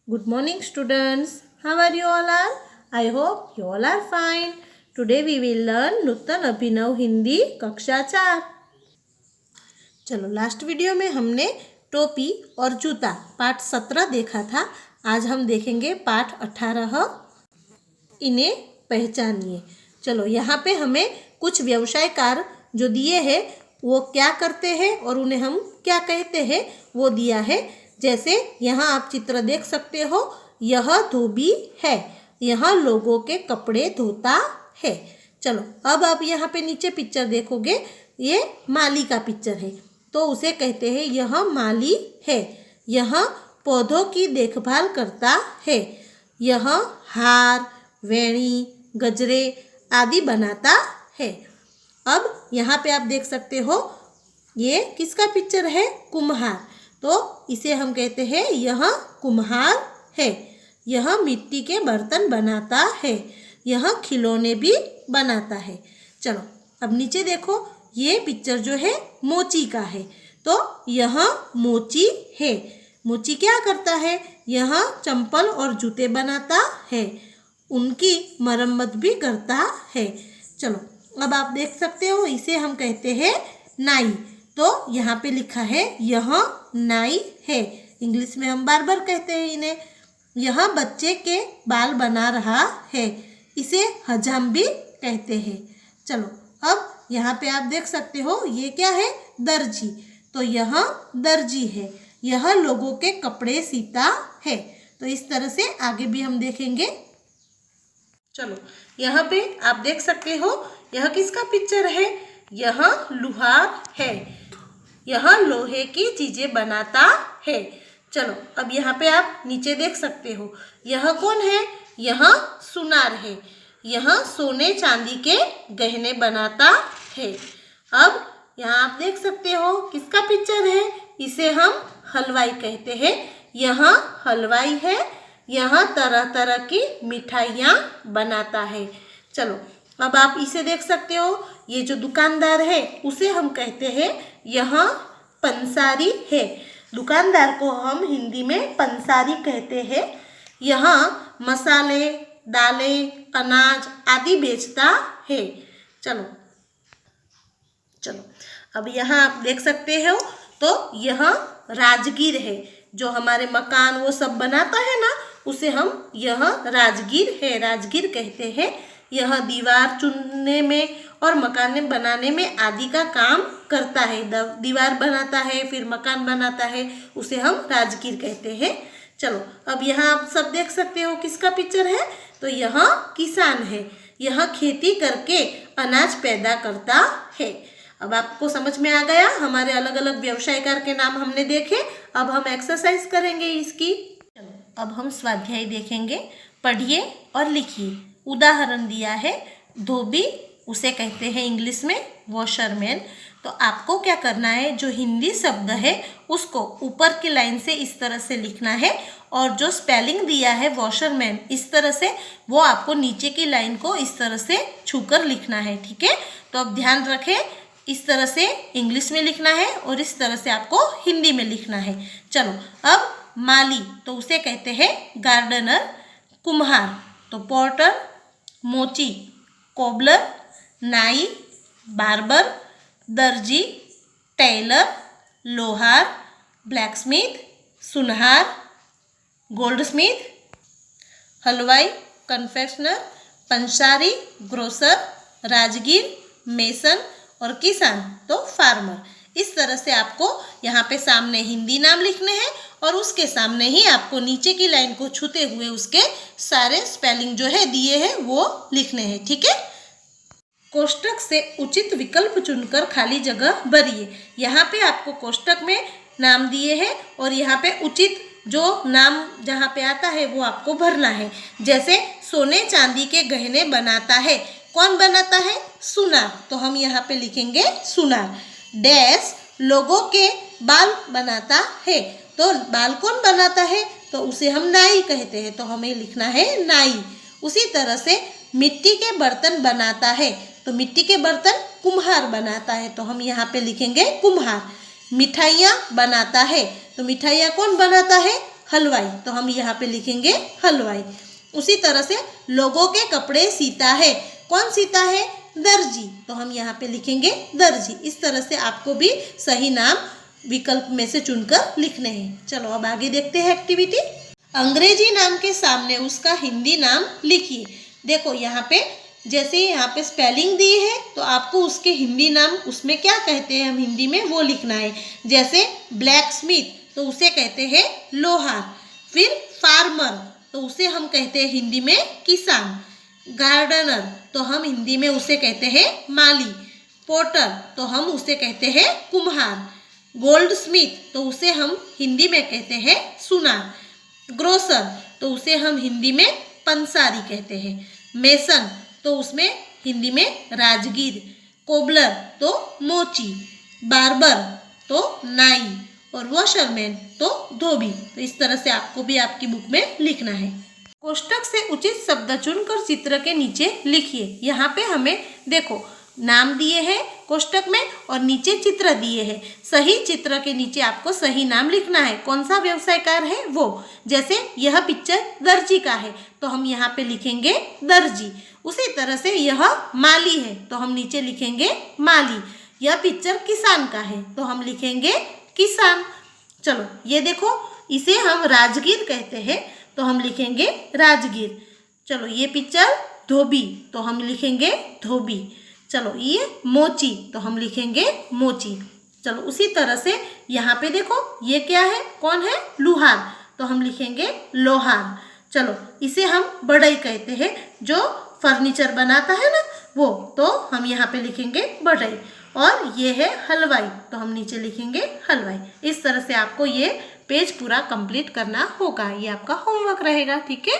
Good morning, students. How are you all are? I hope you all are fine. Today we will learn नूतन अभिनव हिंदी कक्षा 4. चलो, last video में हमने टोपी और जूता पाठ 17 देखा था. आज हम देखेंगे पाठ 18. इन्हें पहचानिए. चलो, यहाँ पे हमें कुछ व्यवसाय कार्य जो दिए हैं वो क्या करते हैं और उन्हें हम क्या कहते हैं वो दिया है. जैसे यहाँ आप चित्र देख सकते हो, यह धोबी है, यह लोगों के कपड़े धोता है. चलो, अब आप यहाँ पे नीचे पिक्चर देखोगे, ये माली का पिक्चर है तो उसे कहते हैं यह माली है. यह पौधों की देखभाल करता है. यह हार, वेणी, गजरे आदि बनाता है. अब यहाँ पे आप देख सकते हो, ये किसका पिक्चर है? कुम्हार. तो इसे हम कहते हैं यह कुम्हार है. यह मिट्टी के बर्तन बनाता है. यह खिलौने भी बनाता है. चलो, अब नीचे देखो, ये पिक्चर जो है मोची का है. तो यह मोची है. मोची क्या करता है? यह चंपल और जूते बनाता है. उनकी मरम्मत भी करता है. चलो, अब आप देख सकते हो, इसे हम कहते हैं नाई. तो यहाँ पे लिखा है यह नाई है. इंग्लिश में हम बार बार कहते हैं इन्हें. यह बच्चे के बाल बना रहा है. इसे हजाम भी कहते हैं. चलो, अब यहाँ पे आप देख सकते हो, ये क्या है? दर्जी. तो यह दर्जी है. यह लोगों के कपड़े सीता है. तो इस तरह से आगे भी हम देखेंगे. चलो, यहाँ पे आप देख सकते हो, यह किसका पिक्चर है? यह लुहार है. यह लोहे की चीजें बनाता है. चलो, अब यहाँ पे आप नीचे देख सकते हो, यह कौन है? यह सुनार है. यह सोने चांदी के गहने बनाता है. अब यहाँ आप देख सकते हो, किसका पिक्चर है? इसे हम हलवाई कहते हैं. यह हलवाई है. यह तरह तरह की मिठाइयाँ बनाता है. चलो, अब आप इसे देख सकते हो, ये जो दुकानदार है उसे हम कहते हैं यह पंसारी है. दुकानदार को हम हिंदी में पंसारी कहते हैं. यह मसाले, दालें, अनाज आदि बेचता है. चलो, अब यहाँ आप देख सकते हो, तो यह राजगीर है. जो हमारे मकान वो सब बनाता है ना, उसे हम यह राजगीर है, राजगीर कहते हैं. यह दीवार चुनने में और मकान बनाने में आदि का काम करता है. दीवार बनाता है, फिर मकान बनाता है, उसे हम राजगीर कहते हैं. चलो, अब यहाँ आप सब देख सकते हो, किसका पिक्चर है? तो यह किसान है. यह खेती करके अनाज पैदा करता है. अब आपको समझ में आ गया, हमारे अलग अलग व्यवसायकार के नाम हमने देखे. अब हम एक्सरसाइज करेंगे इसकी. चलो, अब हम स्वाध्याय देखेंगे. पढ़िए और लिखिए. उदाहरण दिया है, धोबी उसे कहते हैं इंग्लिश में वॉशरमैन. तो आपको क्या करना है, जो हिंदी शब्द है उसको ऊपर की लाइन से इस तरह से लिखना है, और जो स्पेलिंग दिया है वॉशरमैन इस तरह से, वो आपको नीचे की लाइन को इस तरह से छूकर लिखना है. ठीक है? तो अब ध्यान रखें, इस तरह से इंग्लिश में लिखना है और इस तरह से आपको हिंदी में लिखना है. चलो, अब माली तो उसे कहते हैं गार्डनर. कुम्हार तो पोर्टर. मोची कोबलर. नाई बार्बर. दर्जी टेलर. लोहार ब्लैकस्मिथ. सुनहार गोल्डस्मिथ. हलवाई कन्फेक्शनर. पंसारी ग्रोसर. राजगीर मेसन. और किसान तो फार्मर. इस तरह से आपको यहाँ पे सामने हिंदी नाम लिखने हैं और उसके सामने ही आपको नीचे की लाइन को छूते हुए उसके सारे स्पेलिंग जो है दिए हैं वो लिखने हैं. ठीक है? कोष्टक से उचित विकल्प चुनकर खाली जगह भरिए. यहाँ पे आपको कोष्टक में नाम दिए हैं और यहाँ पे उचित जो नाम जहाँ पे आता है वो आपको भरना है. जैसे सोने चांदी के गहने बनाता है. कौन बनाता है? सुनार. तो हम यहाँ पे लिखेंगे सुनार. डैश लोगों के बाल बनाता है. तो बाल कौन बनाता है? तो उसे हम नाई कहते हैं. तो हमें लिखना है नाई. उसी तरह से मिट्टी के बर्तन बनाता है. तो मिट्टी के बर्तन कुम्हार बनाता है. तो हम यहाँ पे लिखेंगे कुम्हार. मिठाइयाँ बनाता है. तो मिठाइयाँ कौन बनाता है? हलवाई, तो हम यहाँ पे लिखेंगे हलवाई। उसी तरह से लोगों के कपड़े सीता है, कौन सीता है? दर्जी, तो हम यहाँ पे लिखेंगे दर्जी। इस तरह से आपको भी सही नाम विकल्प में से चुनकर लिखने हैं। चलो अब आगे देखते हैं एक्टिविटी। अंग्रेजी नाम के सामने उसका हिंदी नाम लिखिए। देखो यहाँ पे जैसे यहाँ पे स्पेलिंग दी है तो आपको उसके हिंदी नाम उसमें क्या कहते हैं हम हिंदी में वो लिखना है। जैसे ब्लैक स्मिथ तो उसे कहते हैं लोहार। फिर फार्मर तो उसे हम कहते हैं हिंदी में किसान। गार्डनर तो हम हिंदी में उसे कहते हैं माली। पोटर तो हम उसे कहते हैं कुम्हार। गोल्ड स्मिथ तो उसे हम हिंदी में कहते हैं सुनार। ग्रोसर तो उसे हम हिंदी में पंसारी कहते हैं। मेसन तो उसमें हिंदी में राजगीर। कोबलर तो मोची। बार्बर तो नाई। और वॉशरमैन तो धोबी। तो इस तरह से आपको भी आपकी बुक में लिखना है। कोष्टक से उचित शब्द चुनकर चित्र के नीचे लिखिए। यहाँ पे हमें देखो नाम दिए हैं कोष्टक में और नीचे चित्र दिए हैं। सही चित्र के नीचे आपको सही नाम लिखना है। कौन सा व्यवसायकार है वो। जैसे यह पिक्चर दर्जी का है तो हम यहाँ पे लिखेंगे दर्जी। उसी तरह से यह माली है तो हम नीचे लिखेंगे माली। यह पिक्चर किसान का है तो हम लिखेंगे किसान। चलो ये देखो इसे हम राजगीर कहते हैं तो हम लिखेंगे राजगीर। चलो ये पिक्चर धोबी तो हम लिखेंगे धोबी। चलो ये मोची तो हम लिखेंगे मोची। चलो उसी तरह से यहाँ पे देखो ये क्या है, कौन है? लुहार तो हम लिखेंगे लोहार। चलो इसे हम बढ़ई कहते हैं, जो फर्नीचर बनाता है ना वो, तो हम यहाँ पे लिखेंगे बढ़ई। और ये है हलवाई तो हम नीचे लिखेंगे हलवाई। इस तरह से आपको ये पेज पूरा कंप्लीट करना होगा। ये आपका होमवर्क रहेगा, ठीक है।